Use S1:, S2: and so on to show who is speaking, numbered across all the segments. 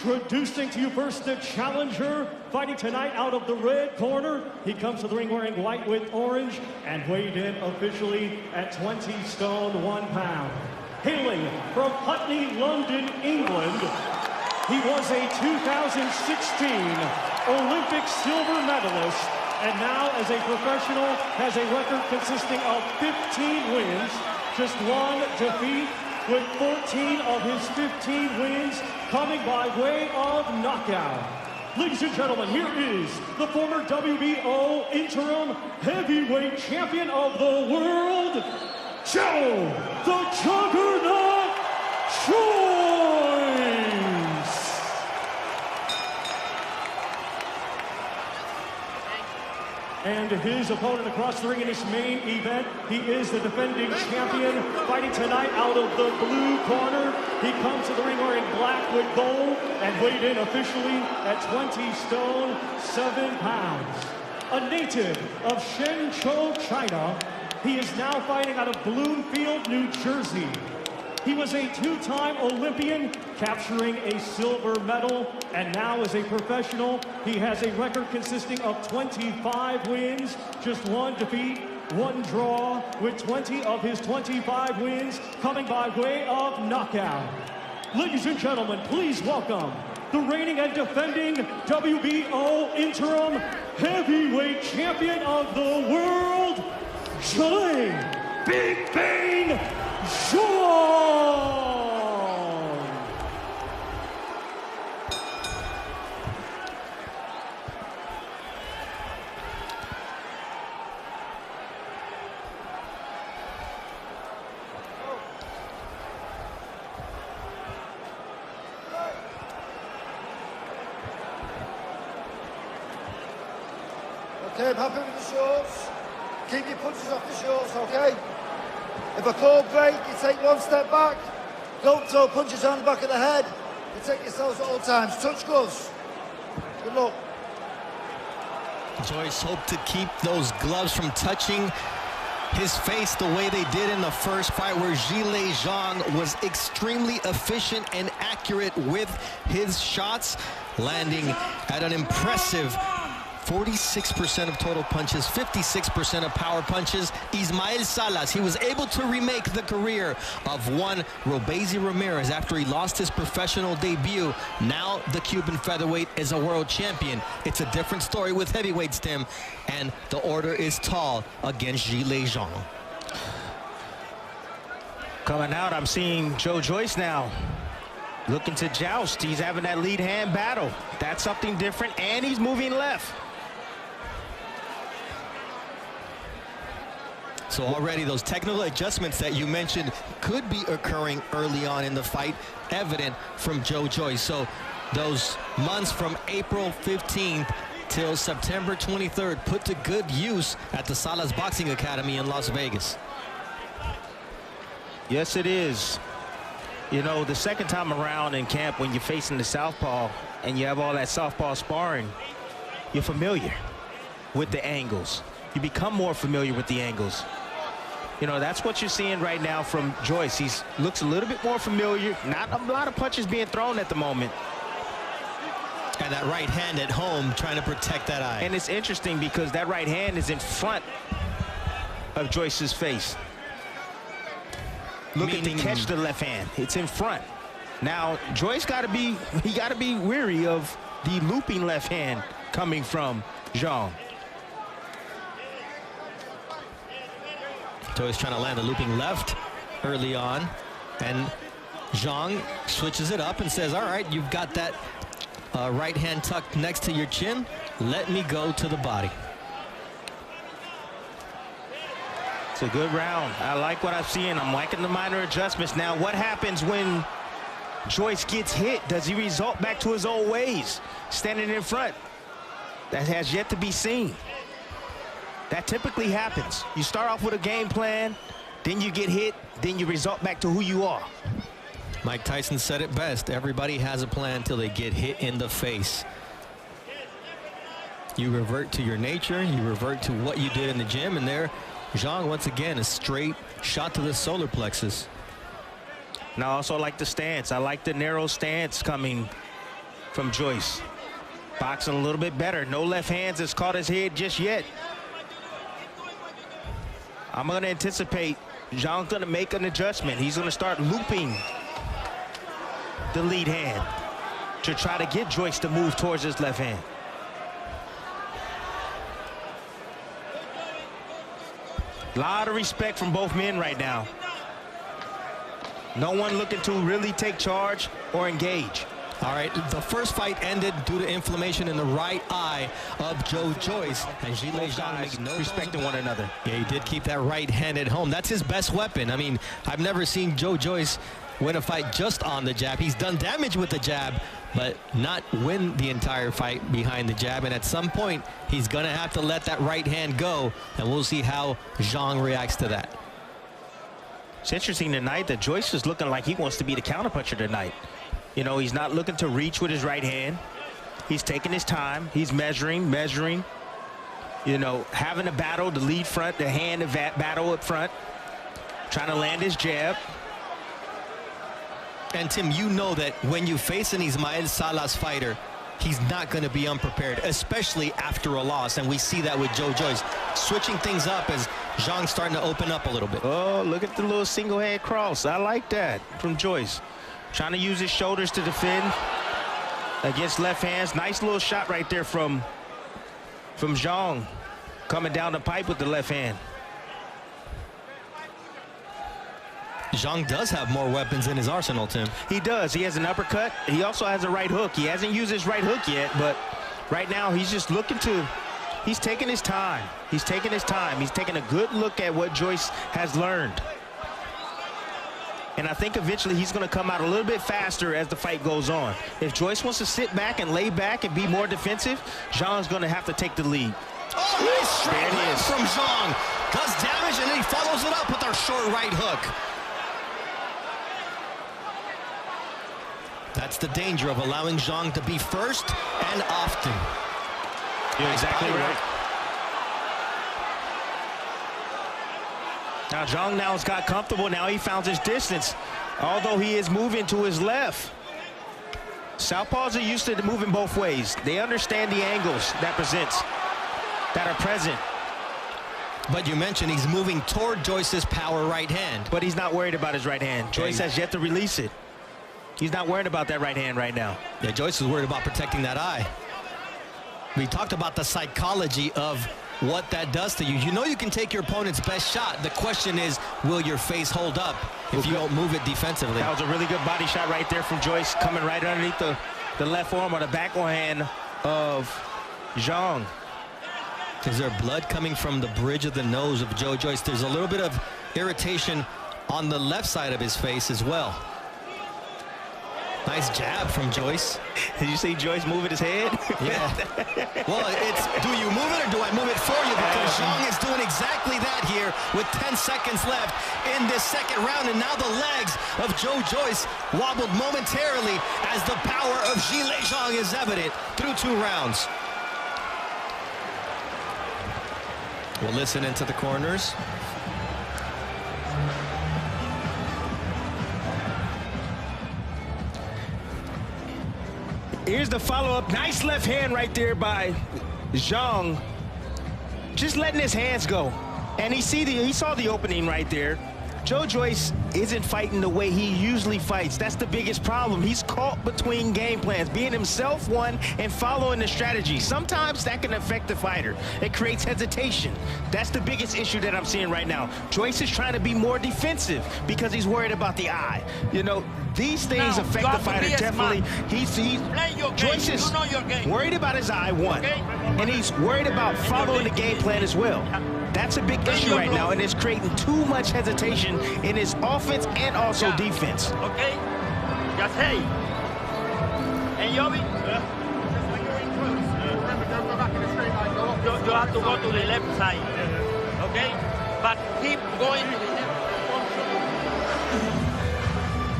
S1: Introducing to you first the challenger, fighting tonight out of the red corner. He comes to the ring wearing white with orange and weighed in officially at 20 stone 1 pound. Hailing from Putney, London, England, he was a 2016 Olympic silver medalist, and now as a professional has a record consisting of 15 wins, just 1 defeat, with 14 of his 15 wins coming by way of knockout. Ladies and gentlemen, here is the former WBO interim heavyweight champion of the world, Joe the Juggernaut Joyce. And his opponent across the ring in this main event, he is the defending champion, fighting tonight out of the blue corner. He comes to the ring wearing black with gold and weighed in officially at 20 stone 7 pounds. A native of Shenzhou, China, he is now fighting out of Bloomfield, New Jersey. He was a 2-time Olympian, capturing a silver medal, and now as a professional, he has a record consisting of 25 wins, just 1 defeat, 1 draw, with 20 of his 25 wins coming by way of knockout. Ladies and gentlemen, please welcome the reigning and defending WBO interim heavyweight champion of the world, Zhang Big Bang Zhang.
S2: Okay, I'm happy with the shorts. Keep your punches off the shorts, okay? If I call break, you take 1 step back. Don't throw punches on the back of the head. Protect yourselves at all times. Touch gloves. Good luck.
S3: Joyce hoped to keep those gloves from touching his face the way they did in the first fight, where Zhang was extremely efficient and accurate with his shots, landing at an impressive 46% of total punches, 56% of power punches. Ismael Salas, he was able to remake the career of one Robesi Ramirez after he lost his professional debut. Now the Cuban featherweight is a world champion. It's a different story with heavyweights, Tim, and the order is tall against Zhang.
S4: Coming out, I'm seeing Joyce now looking to joust. He's having that lead hand battle. That's something different, and he's moving left.
S3: So already those technical adjustments that you mentioned could be occurring early on in the fight, evident from Joyce. So those months from April 15th till September 23rd put to good use at the Salas Boxing Academy in Las Vegas.
S4: Yes, it is. You know, the second time around in camp, when you're facing the southpaw and you have all that southpaw sparring, you're familiar with the angles. You become more familiar with the angles. You know, that's what you're seeing right now from Joyce. He looks a little bit more familiar. Not a lot of punches being thrown at the moment.
S3: And that right hand at home trying to protect that eye.
S4: And it's interesting because that right hand is in front of Joyce's face. Looking to catch the left hand. It's in front. Now, Joyce got to be wary of the looping left hand coming from Zhang.
S3: Joyce trying to land a looping left early on, and Zhang switches it up and says, all right, you've got that right hand tucked next to your chin. Let me go to the body.
S4: It's a good round. I like what I'm seeing. I'm liking the minor adjustments. Now, what happens when Joyce gets hit? Does he result back to his old ways, standing in front? That has yet to be seen. That typically happens. You start off with a game plan, then you get hit, then you result back to who you are.
S3: Mike Tyson said it best. Everybody has a plan until they get hit in the face. You revert to your nature, you revert to what you did in the gym, and there, Zhang, once again, a straight shot to the solar plexus.
S4: Now, I also like the stance. I like the narrow stance coming from Joyce. Boxing a little bit better. No left hands has caught his head just yet. I'm going to anticipate Zhang's going to make an adjustment. He's going to start looping the lead hand to try to get Joyce to move towards his left hand. A lot of respect from both men right now. No one looking to really take charge or engage.
S3: All right, the first fight ended due to inflammation in the right eye of Joyce. And Zhang
S4: respecting one another.
S3: Yeah, he did keep that right hand at home. That's his best weapon. I mean, I've never seen Joyce win a fight just on the jab. He's done damage with the jab, but not win the entire fight behind the jab. And at some point, he's going to have to let that right hand go, and we'll see how Zhang reacts to that.
S4: It's interesting tonight that Joyce is looking like he wants to be the counterpuncher tonight. You know, he's not looking to reach with his right hand. He's taking his time. He's measuring, you know, having a battle, the lead front, the hand battle up front, trying to land his jab.
S3: And Tim, you know that when you face an Ismael Salas fighter, he's not going to be unprepared, especially after a loss. And we see that with Joyce. Switching things up as Zhang's starting to open up a little bit.
S4: Oh, look at the little single hand cross. I like that from Joyce. Trying to use his shoulders to defend against left hands. Nice little shot right there from Zhang, coming down the pipe with the left hand.
S3: Zhang does have more weapons in his arsenal, Tim.
S4: He does. He has an uppercut. He also has a right hook. He hasn't used his right hook yet, but right now he's just looking to, he's taking his time. He's taking his time. He's taking a good look at what Joyce has learned. And I think eventually he's going to come out a little bit faster as the fight goes on. If Joyce wants to sit back and lay back and be more defensive, Zhang's going to have to take the lead.
S3: Oh, nice straight left from Zhang. Does damage, and then he follows it up with our short right hook. That's the danger of allowing Zhang to be first and often.
S4: You're exactly right. Now Zhang has got comfortable. Now he found his distance, although he is moving to his left. Southpaws are used to moving both ways. They understand the angles that are present.
S3: But you mentioned he's moving toward Joyce's power right hand.
S4: But he's not worried about his right hand. Joyce has yet to release it. He's not worried about that right hand right now.
S3: Yeah, Joyce is worried about protecting that eye. We talked about the psychology of what that does to you. You know you can take your opponent's best shot. The question is, will your face hold up if you don't move it defensively?
S4: That was a really good body shot right there from Joyce, coming right underneath the left arm or the backhand of Zhang.
S3: Is there blood coming from the bridge of the nose of Joyce? There's a little bit of irritation on the left side of his face as well. Nice jab from Joyce.
S4: Did you see Joyce moving his head?
S3: Yeah. Well, it's do you move it or do I move it for you? Because Zhang is doing exactly that here with 10 seconds left in this second round. And now the legs of Joyce wobbled momentarily as the power of Zhang is evident through 2 rounds. We'll listen into the corners.
S4: Here's the follow-up. Nice left hand right there by Zhang. Just letting his hands go. And he saw the opening right there. Joyce isn't fighting the way he usually fights. That's the biggest problem. He's caught between game plans, being himself one and following the strategy. Sometimes that can affect the fighter. It creates hesitation. That's the biggest issue that I'm seeing right now. Joyce is trying to be more defensive because he's worried about the eye. You know, these things affect the fighter definitely. Joyce is worried about his eye, one, and he's worried about following the game plan as well. That's a big issue right now, and it's creating too much hesitation in his offense and also defense.
S5: Okay? Just hey. And Yobi? You have to go to the left side. Okay? But keep going to the left.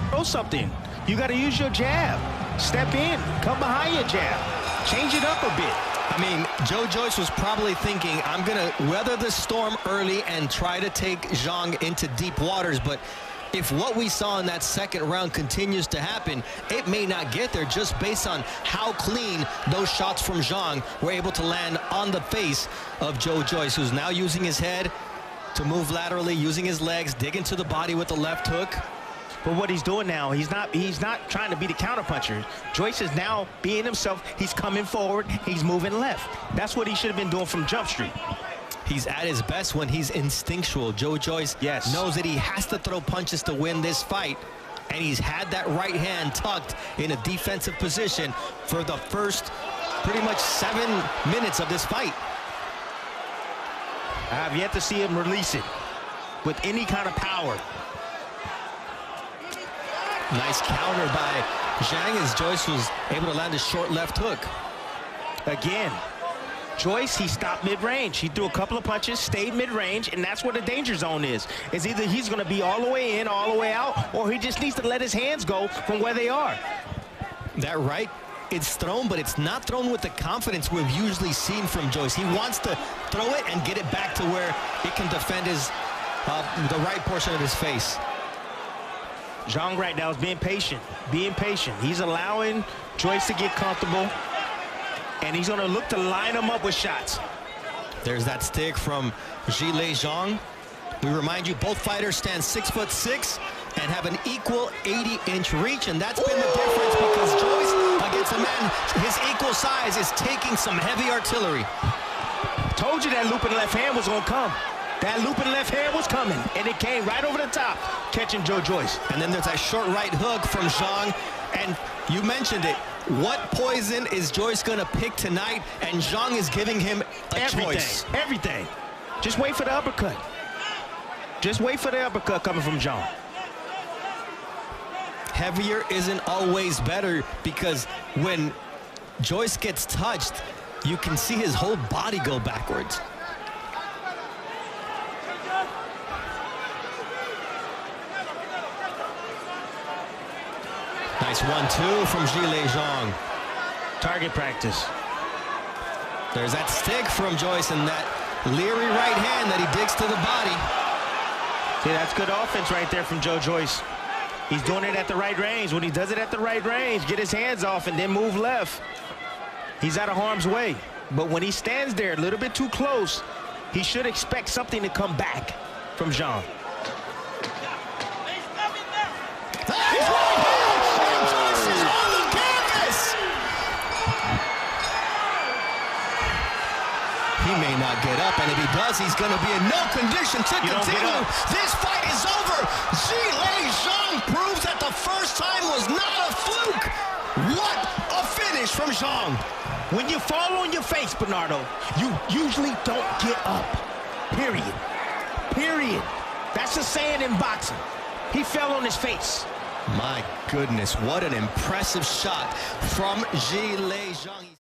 S4: Throw something. You got to use your jab. Step in. Come behind your jab. Change it up a bit.
S3: I mean, Joyce was probably thinking, I'm going to weather the storm early and try to take Zhang into deep waters, but if what we saw in that second round continues to happen, it may not get there just based on how clean those shots from Zhang were able to land on the face of Joyce, who's now using his head to move laterally, using his legs, dig into the body with the left hook.
S4: But what he's doing now, he's not trying to be the counterpuncher. Joyce is now being himself. He's coming forward. He's moving left. That's what he should have been doing from Jump Street.
S3: He's at his best when he's instinctual. Joyce knows that he has to throw punches to win this fight. And he's had that right hand tucked in a defensive position for the first pretty much 7 minutes of this fight.
S4: I have yet to see him release it with any kind of power.
S3: Nice counter by Zhang as Joyce was able to land a short left hook.
S4: Again, Joyce, he stopped mid-range. He threw a couple of punches, stayed mid-range, and that's where the danger zone is. It's either he's going to be all the way in, all the way out, or he just needs to let his hands go from where they are.
S3: That right, it's thrown, but it's not thrown with the confidence we've usually seen from Joyce. He wants to throw it and get it back to where it can defend his the right portion of his face.
S4: Zhang right now is being patient, He's allowing Joyce to get comfortable, and he's going to look to line him up with shots.
S3: There's that stick from Zhang. We remind you, both fighters stand 6'6" and have an equal 80-inch reach, and that's been the difference because Joyce, against a man his equal size, is taking some heavy artillery.
S4: Told you that looping left hand was going to come. That looping left hand was coming, and it came right over the top, catching Joyce.
S3: And then there's that short right hook from Zhang, and you mentioned it. What poison is Joyce going to pick tonight? And Zhang is giving him a choice.
S4: Everything. Just wait for the uppercut. Just wait for the uppercut coming from Zhang.
S3: Heavier isn't always better because when Joyce gets touched, you can see his whole body go backwards. Nice 1-2 from Zhang.
S4: Target practice.
S3: There's that stick from Joyce and that leery right hand that he digs to the body.
S4: See, that's good offense right there from Joyce. He's doing it at the right range. When he does it at the right range, get his hands off and then move left. He's out of harm's way. But when he stands there a little bit too close, he should expect something to come back from Zhang.
S3: He may not get up, and if he does, he's going to be in no condition to continue. This fight is over. Zhang proves that the first time was not a fluke. What a finish from Zhang.
S4: When you fall on your face, Bernardo, you usually don't get up. Period. Period. That's a saying in boxing. He fell on his face.
S3: My goodness, what an impressive shot from Zhang.